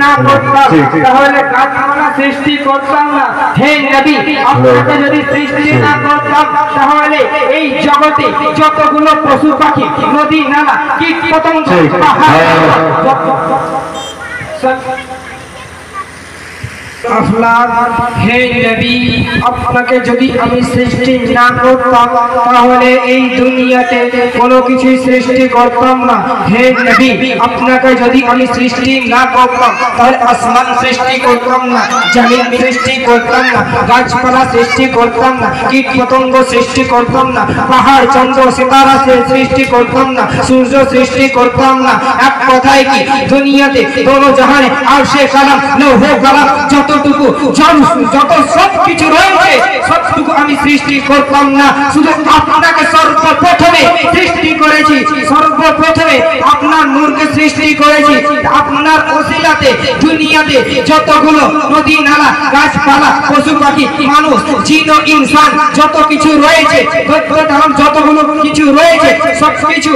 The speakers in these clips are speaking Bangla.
না করতাম তাহলে গাছপালা সৃষ্টি করতাম না। হে নবী, আপনাকে যদি সৃষ্টি না করতাম তাহলে এই জগতে যতগুলো পশু পাখি, নদী নালা, কীট পতঙ্গ, হে নবী, আপনাকে যদি আমি সৃষ্টি না করতাম তাহলে এই দুনিয়াতে কোনো কিছুই সৃষ্টি করতাম না। হে নবী, আপনাকে যদি আমি সৃষ্টি না করতাম তাহলে আসমান সৃষ্টি করতাম না, জমিন সৃষ্টি করতাম না, গাছপালা সৃষ্টি করতাম না, কীট পতঙ্গ সৃষ্টি করতাম না, পাহাড় চন্দ্র সিতারা সৃষ্টি করতাম না, সূর্য সৃষ্টি করতাম না। এক কথায় কি দুনিয়াতে দোনো জাহানে আরশে কালাম, লৌহে কালাম, যতটুকু যত সব কিছু রয়েছে সবটুকু আমি সৃষ্টি করতাম না। শুধু আপনাকে সর্বপ্রথমে সৃষ্টি করেছি, সর্বপ্রথমে আপনার নূরকে সৃষ্টি করেছি। আপনার ওসিলাতে দুনিয়াতে যতগুলো নদী নালা, গাছপালা, পশু পাখি, মানুষ, জিন ও ইনসান যত কিছু রয়েছে, যতগুলো কিছু রয়েছে সবকিছু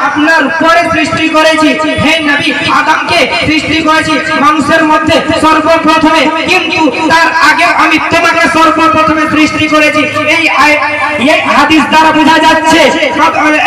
আপনার পরে সৃষ্টি করেছি। হে নবী, আদমকে সৃষ্টি করেছি মানুষের মধ্যে সর্বপ্রথমে, কিন্তু তার আগে আমি তোমাকে সর্বপ্রথমে সৃষ্টি করেছি। এই হাদিস দ্বারা বোঝা যাচ্ছে,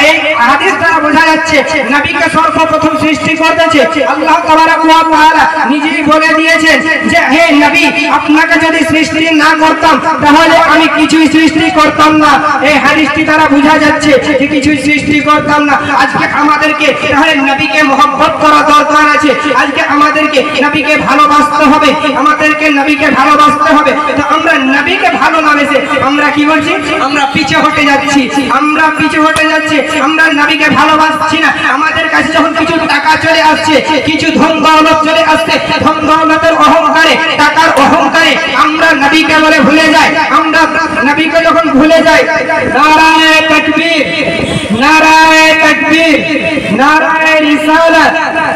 এই হাদিস দ্বারা বোঝা যাচ্ছে নবীকে সর্বপ্রথম সৃষ্টি করতেছে আল্লাহ তাবারক ওয়া তাআলা নিজেই বলে দিয়েছেন যে হে নবী, আপনাকে যদি সৃষ্টি না করতাম তাহলে আমি কিছুই সৃষ্টি করতাম না। এই হাদিসটি দ্বারা বোঝা যাচ্ছে যে কিছুই সৃষ্টি করতাম না। আজকে আমাদেরকে তাহলে নবীকে মহব্বত করা দরকার আছে। আজকে আমাদেরকে নবীকে ভালোবাসতে হবে, আমাদেরকে নবীকে ভালোবাসতে হবে। তো আমরা নবীকে ভালো না বেসে আমরা কি বলছি? আমরা পিছে হটে যাচ্ছি, আমরা পিছে হটে যাচ্ছি, আমরা নবীকে ভালোবাসছি না। আমাদের কাছে যখন কিছু টাকা চলে আসছে, কিছু ধন দৌলত চলে আসছে, ধন দৌলতের অহংকারে, টাকার অহংকারে আমরা নবীকে বলে ভুলে যাই। আমরা নবীকে যখন ভুলে যাই, নারায়ে তাকবীর, নারায়ে তাকবীর, নারায়ে রিসালাত।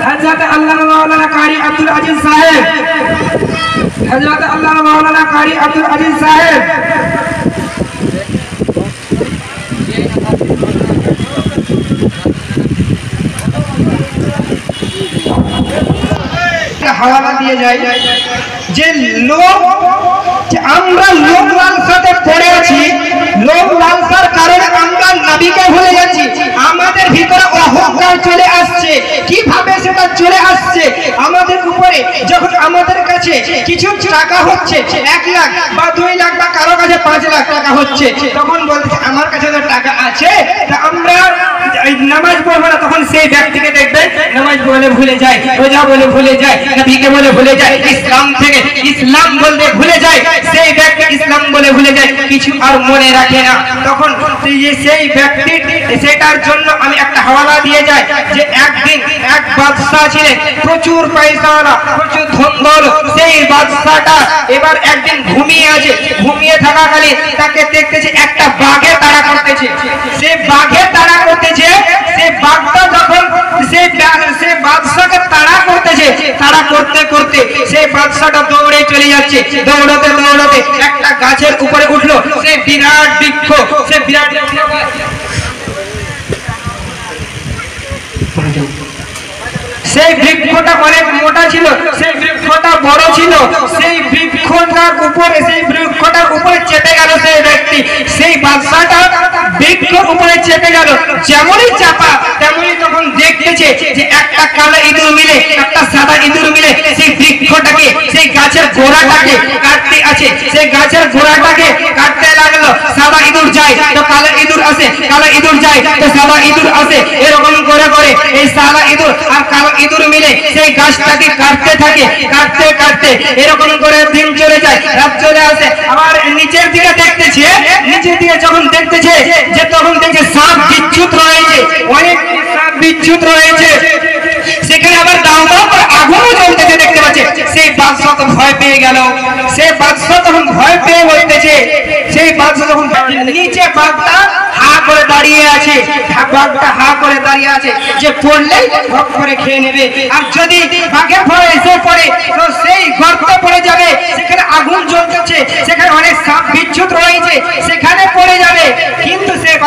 হযরত আল্লামা মাওলানা কারি আব্দুল আজিজ সাহেব, হযরত আল্লামা মাওলানা কারি আব্দুল আজিজ সাহেব হাওয়ালা দিয়ে যায় যে লোক, যে আমরা লোক লালসাতে পড়ে আছি, লোক লালসার কারণে আমরা নবীকে ভুলে যাচ্ছি। আমাদের ভিতরে অহংকার চলে আসছে। কিভাবে সেটা চলে আসছে? আমাদের উপরে যখন আমাদের কাছে কিছু টাকা হচ্ছে, 1 লাখ বা 2 লাখ বা কারো কাছে 5 লাখ টাকা হচ্ছে, তখন বলছে আমার কাছে তো টাকা আছে, তা আমরা নামাজ পড়বো না। তখন সেই ব্যক্তিকে দেখবে নামাজ বলে ভুলে যায়, রোজা বলে ভুলে যায়, নবীকে বলে ভুলে যায়, ইসলাম থেকে ইসলাম বলতে ভুলে যায়। সেই ব্যক্তি ইসলাম বলে ভুলে যায়, কিছু আর মনে রাখে না। তখন সেই ব্যক্তি, সেটার জন্য আমি একটা হাওয়ালা দিয়ে যাই যে একদিন এক বাদশা ছিলেন, প্রচুর পয়সাওয়ালা, প্রচুর ধন দৌলত। সেই বাদশাটা এবার একদিন ঘুমিয়ে আছে, ঘুমিয়ে থাকাকালীন তাকে দেখতেছে একটা বাঘে তাড়া করতেছে। সে বাঘে তাড়া করতেছে, সে বাঘটা যখন সে বাদশাকে তাড়া করতেছে, তাড়া করতে করতে সেই বাদশাটা দৌড়ে চলে যাচ্ছে। দৌড়াতে দৌড়াতে একটা গাছের উপরে উঠলো। সে বিরাট বৃক্ষ, সে বিরাট সেই বৃক্ষটা অনেক মোটা ছিল, সেই বৃক্ষটা বড় ছিল। সেই বৃক্ষটার উপরে চেপে গেল সেই ব্যক্তি। সেই বাদশাটা বৃক্ষের উপরে চেপে গেল। যেমনই চাপা তেমনই তখন দেখতেছে যে একটা কালো ইঁদুর মিলে, একটা সাদা ইঁদুর মিলে সেই বৃক্ষটাকে, সেই গাছের গোড়াটাকে কাটতে আছে। সেই গাছের গোড়াটাকে কাটতে লাগলো। সাদা ইঁদুর যায় তো কালো ইঁদুর আসে, কালো ইঁদুর যায় তো সাদা ইঁদুর আসে। এরকম করে করে এই সাদা ইঁদুর আর কালো ইঁদুর মিলে সেই গাছটাকে কাটতে থাকে। কাটতে কাটতে এরকম করে দিন চলে যায়, রাত চলে আসে। আবার নিচের দিকে দেখতেছে, নিচের দিকে যখন দেখতেছে যে তখন দেখে সাপ বিচ্ছুত রয়েছে, অনেক সাপ বিচ্ছুত রয়েছে। সেখানে আবার দাও দাও করে আগুনও জ্বলতেছে দেখতে পাচ্ছে। সেই বাদশা তো ভয় পেয়ে গেল। সেই বাদশা তখন ভয় পেয়ে বলতেছে, সেই বাদশা যখন নিচে বাঘটা হা করে দাঁড়িয়ে আছে, বাঘটা হা করে দাঁড়িয়ে আছে যে পড়লেই ভক করে খেয়ে নেবে। আর যদি বাঘের ভয় এসে পড়ে তো সেই গর্তে পড়ে যাবে, সেখানে আগুন জ্বলতেছে, সেখানে অনেক সাপ বিচ্ছুত রয়েছে, সেখানে পড়ে যাবে। কিন্তু সেই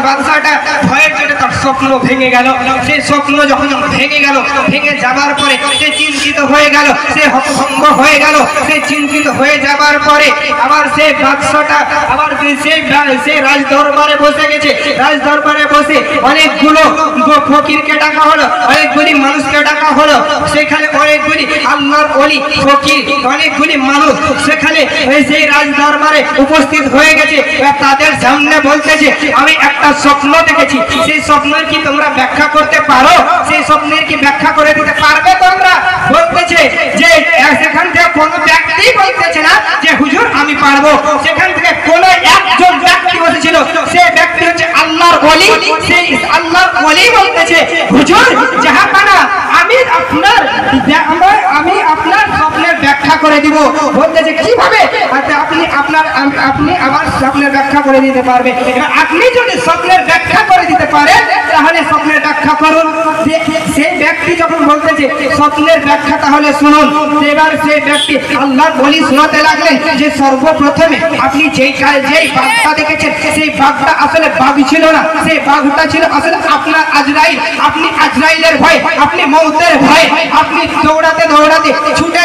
বাদশাটা ভয়ের জন্য তার স্বপ্ন ভেঙে গেল। সেই স্বপ্ন যখন ভেঙে গেল, ভেঙে যাবার পরে সে চিন্তিত হয়ে গেল, সে হতভম্ব হয়ে গেল। সে চিন্তিত হয়ে যাবার পরে আবার সে বাদশাটা আবার সে রাজ দরবারে বসে গেছে। রাজ দরবারে বসে অনেকগুলো ফকিরকে ডাকা হলো, অনেকগুলি মানুষকে ডাকা হলো। সেখানে অনেকগুলি আল্লাহর ওলি ফকির, অনেকগুলি মানুষ সেখানে সেই রাজ দরবারে উপস্থিত হয়ে গেছে। তাদের সামনে বলতেছে, আমি একটা স্বপ্ন দেখেছি, সেই স্বপ্নের কি তোমরা ব্যাখ্যা করতে পারো? সেই স্বপ্নের কি ব্যাখ্যা করে দিতে পারবে তোমরা? বলতেছে যে সেখান থেকে কোনো ব্যক্তি বলতেছে না যে হুজুর আমি পারবো। সেখান থেকে কোনো একজন ব্যক্তি বলেছিল, সে ব্যক্তি হচ্ছে আল্লাহর ওলি। সেই আল্লাহর ওলি বলতেছে, হুজুর জাহাপানা আমি আপনার স্বপ্নের ব্যাখ্যা করে দিব। বলতেছে কিভাবে? আপনি আমার স্বপ্নের ব্যাখ্যা করে দিতে পারবে। আপনি যদি স্বপ্নের ব্যাখ্যা করে দিতে পারেন তাহলে স্বপ্নের ব্যাখ্যা করুন। সেই ব্যক্তি যখন বলতেছে স্বপ্নের ব্যাখ্যা তাহলে শুনুন। এবার সেই ব্যক্তি আল্লাহর ওলি শোনাতে লাগলেন যে সর্বপ্রথমে আপনি যেই বাঘটা দেখেছেন সেই বাঘটা আসলে বাঘ ছিল না, সেই বাঘটা ছিল আসলে আপনার আজরাইল। আপনি আজরাইলের ভয়, আপনি মৌতের ভয়, আপনি দৌড়াতে দৌড়াতে ছুটে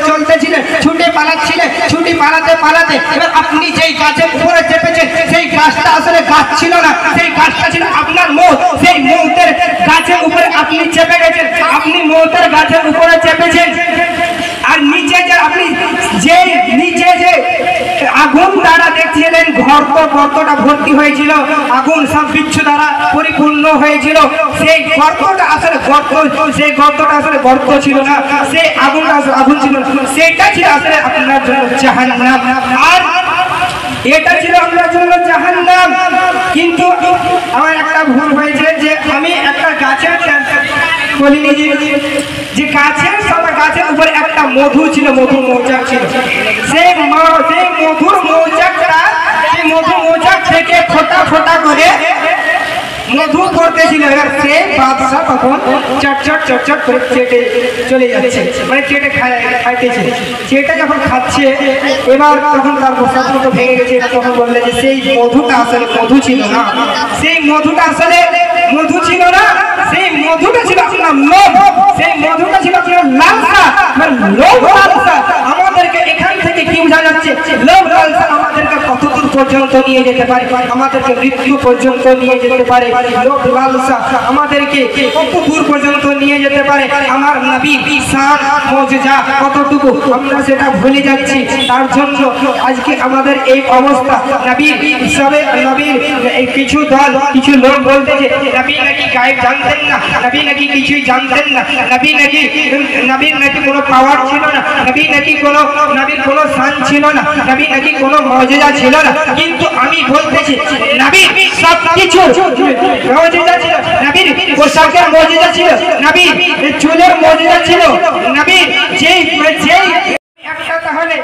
চলতেছিলেন, ছুটে পালাচ্ছিলেন, ছুটি পালাতে পালাতে এবার আপনি যেই গাছের উপরে চেপেছেন সেই গাছটা আসলে গাছ ছিল না, সেই গাছটা ছিল আপনার মৌত। সেই মৌতের গাছের উপরে আপনি চেপে গেছেন, আপনি মৌতের গাছের উপরে চেপেছেন। আর নিচে যে আপনি নিচে যে আগুন দ্বারা দেখছিলেন গর্তটা ভর্তি হয়েছিল, আগুন সব বিচ্ছু দ্বারা পরিপূর্ণ হয়েছিল। সেই গর্তটা আসলে গর্তটা আসলে গর্ত ছিল না, সেই আগুনটা আসলে আগুন ছিল না, সেইটা ছিল আসলে আপনার জন্য জাহান্নাম। আর এটা ছিল আপনার জন্য জাহান্নাম। কিন্তু আমার একটা ভুল হয়েছে যে আমি একটা গাছের বলিনি যে গাছের উপরে একটা মধু ছিল, মধুর মৌচাক ছিল। সেই মধুর মৌচাক থেকে ফোটা ফোটা করে মধু করতেছিল। এবার সে বাদশা তখন চটচট করে চেটে চলে যাচ্ছে, মানে চেটে খাইতেছে। চেটে যখন খাচ্ছে এবার তখন তার স্বপ্ন ভেঙে গেছে। তখন বললে যে সেই মধুটা আসলে মধু ছিল না, সেই মধুটা আসলে মধু ছিল না, সেই মধুটা ছিল আপনার লোভ, সেই মধুটা ছিল আপনার লালসা। লোভ লালসা আমাদেরকে এখান থেকে কি বোঝা যাচ্ছে? লোভ লালসা আমাদেরকে কতদূর পর্যন্ত নিয়ে যেতে পারে? আমাদেরকে মৃত্যু পর্যন্ত নিয়ে যেতে পারে। লোভ লালসা আমাদেরকে কত দূর পর্যন্ত নিয়ে যেতে পারে? আমার নবীর শান মুজিজা কতটুকু আমরা সেটা ভুলে যাচ্ছি। তার জন্য আজকে আমাদের এই অবস্থা। নবীর কিছু দল, কিছু লোক বলতেছে নবী নাকি গায়েব জানতেন না, নবী নাকি কিছুই জানতেন না, নবীর নাকি কোনো পাওয়ার ছিল না, নবীর কোনো শান ছিল না, নবী নাকি কোনো মুজিজা ছিল না। কিন্তু আমি বলতেছি নবীর সবকিছু মুজিজা ছিল। নবীর পোশাকের মুজিজা ছিল, নবীর চুলের মুজিজা ছিল, নবীর যেই একটা তাহলে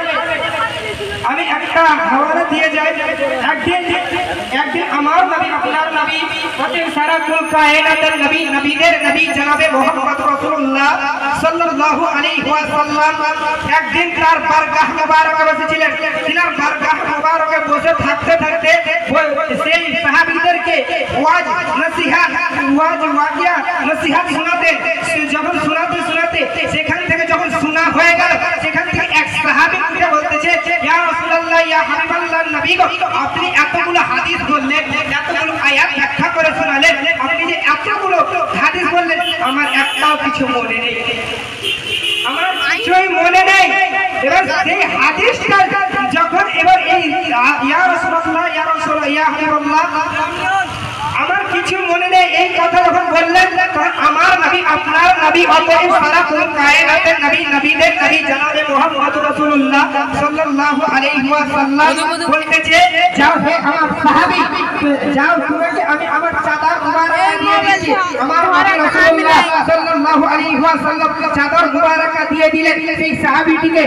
আমি একটা হাওয়ালা দিয়ে যাই। একদিন আমার নবী, আপনার নবী, সারা কুল কায়নাতের নবী, নবীদের নবী জনাবে মুহাম্মদ রাসূলুল্লাহ সাল্লাল্লাহু আলাইহি ওয়াসাল্লাম একদিন তার বারগাহ মুবারকে বসেছিলেন। তিনার বারগাহ মুবারকে বসে থাকতে থাকতে সেই সাহাবীদেরকে ওয়াজ নসিহত শোনাতেন। যখন শোনাতে সেখান থেকে যখন শোনা হয়ে গেল, সেখান থেকে এক সাহাবী উঠে বলতেছে, ইয়া রাসূলুল্লাহ, ইয়া হাবিবাল্লাহ, নবী গো, আপনি এতগুলো হাদিস বললেন, এতগুলো আয়াত ব্যাখ্যা করে শোনালেন, আপনি যে এতগুলো হাদিস বললেন, আমার একটাও কিছু মনে নেই, আমার কিছুই মনে নেই। এবার সেই হাদিসটা যখন এবার এই ইয়া রাসূলুল্লাহ, ইয়া রাসূলুল্লাহ, ইয়া হাবিবাল্লাহ, আমার কিছু মনে নেই এই কথা যখন বললেন, তখন আমার নবী, আপনার নবী, অতএব সারা কুল কায়নাতের নবী, নবীদের নবী জনাবে মুহাম্মদ রাসূলুল্লাহ সাল্লাল্লাহু আলাইহি ওয়াসাল্লাম বলতেছে, যাও হে আমার সাহাবী, যাও তোমাকে আমি আমার চাদর মুবারক দিয়ে দিয়েছি। আমার নবী রাসূলুল্লাহ সাল্লাল্লাহু আলাইহি ওয়াসাল্লাম চাদর মুবারক দিয়ে দিলেন সেই সাহাবীটিকে।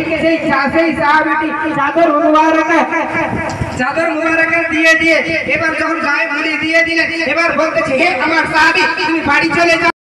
সেই সাহাবীটি চাদর মুবারক দিয়ে এবার যখন গায়ে মুড়ি দিয়ে দিলেন, এবার বলতেছে, হে আমার সাহাবী, তুমি বাড়ি চলে যাও।